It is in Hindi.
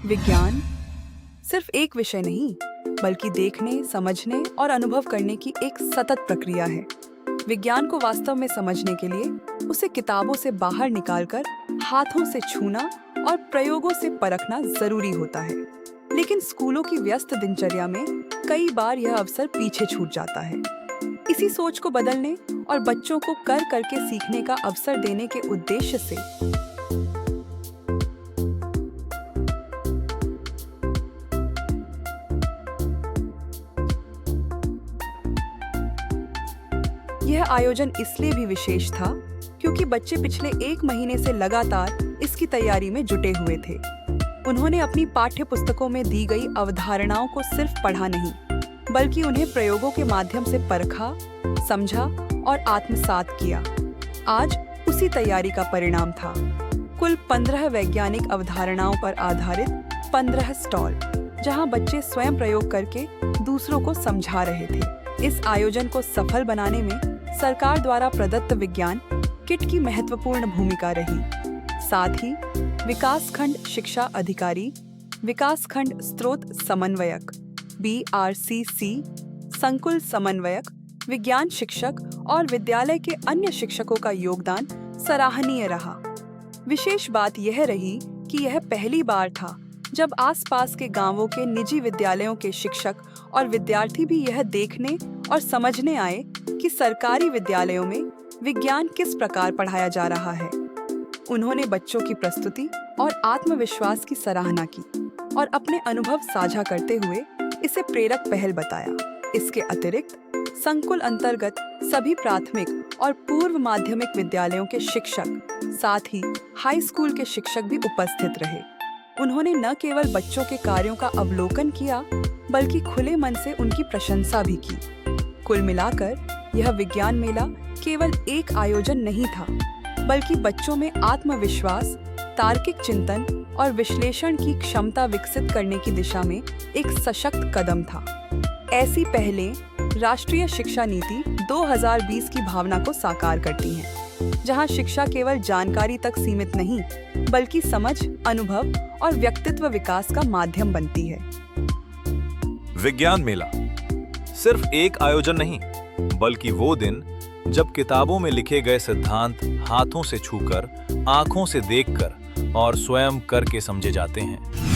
विज्ञान सिर्फ एक विषय नहीं, बल्कि देखने, समझने और अनुभव करने की एक सतत प्रक्रिया है। विज्ञान को वास्तव में समझने के लिए उसे किताबों से बाहर निकालकर हाथों से छूना और प्रयोगों से परखना जरूरी होता है। लेकिन स्कूलों की व्यस्त दिनचर्या में कई बार यह अवसर पीछे छूट जाता है। इसी सोच को बदलने और बच्चों को कर करके सीखने का अवसर देने के उद्देश्य से यह आयोजन इसलिए भी विशेष था क्योंकि बच्चे पिछले 1 महीने से लगातार इसकी तैयारी में जुटे हुए थे। उन्होंने अपनी पाठ्य पुस्तकों में दी गई अवधारणाओं को सिर्फ पढ़ा नहीं, बल्कि उन्हें प्रयोगों के माध्यम से परखा, समझा और आत्मसात किया। आज उसी तैयारी का परिणाम था कुल 15 वैज्ञानिक अवधारणाओं पर आधारित 15 स्टॉल, जहां बच्चे स्वयं प्रयोग करके दूसरों को समझा रहे थे। इस आयोजन को सफल बनाने में सरकार द्वारा प्रदत्त विज्ञान किट की महत्वपूर्ण भूमिका रही। साथ ही विकासखंड शिक्षा अधिकारी, विकासखंड स्रोत समन्वयक BRCC, संकुल समन्वयक, विज्ञान शिक्षक और विद्यालय के अन्य शिक्षकों का योगदान सराहनीय रहा। विशेष बात यह रही कि यह पहली बार था जब आसपास के गांवों के निजी विद्यालयों के शिक्षक और विद्यार्थी भी यह देखने और समझने आए कि सरकारी विद्यालयों में विज्ञान किस प्रकार पढ़ाया जा रहा है। उन्होंने बच्चों की प्रस्तुति और आत्मविश्वास की सराहना की और अपने अनुभव साझा करते हुए इसे प्रेरक पहल बताया। इसके अतिरिक्त संकुल अंतर्गत सभी प्राथमिक और पूर्व माध्यमिक विद्यालयों के शिक्षक, साथ ही हाई स्कूल के शिक्षक भी उपस्थित रहे। उन्होंने न केवल बच्चों के कार्यों का अवलोकन किया, बल्कि खुले मन से उनकी प्रशंसा भी की। कुल मिलाकर यह विज्ञान मेला केवल एक आयोजन नहीं था, बल्कि बच्चों में आत्मविश्वास, तार्किक चिंतन और विश्लेषण की क्षमता विकसित करने की दिशा में एक सशक्त कदम था। ऐसी पहलें राष्ट्रीय शिक्षा नीति 2020 की भावना को साकार करती हैं, जहां शिक्षा केवल जानकारी तक सीमित नहीं, बल्कि समझ, अनुभव और व्यक्तित्व विकास का माध्यम बनती है। विज्ञान मेला सिर्फ एक आयोजन नहीं, बल्कि वो दिन जब किताबों में लिखे गए सिद्धांत हाथों से छूकर, आंखों से देखकर और स्वयं करके समझे जाते हैं।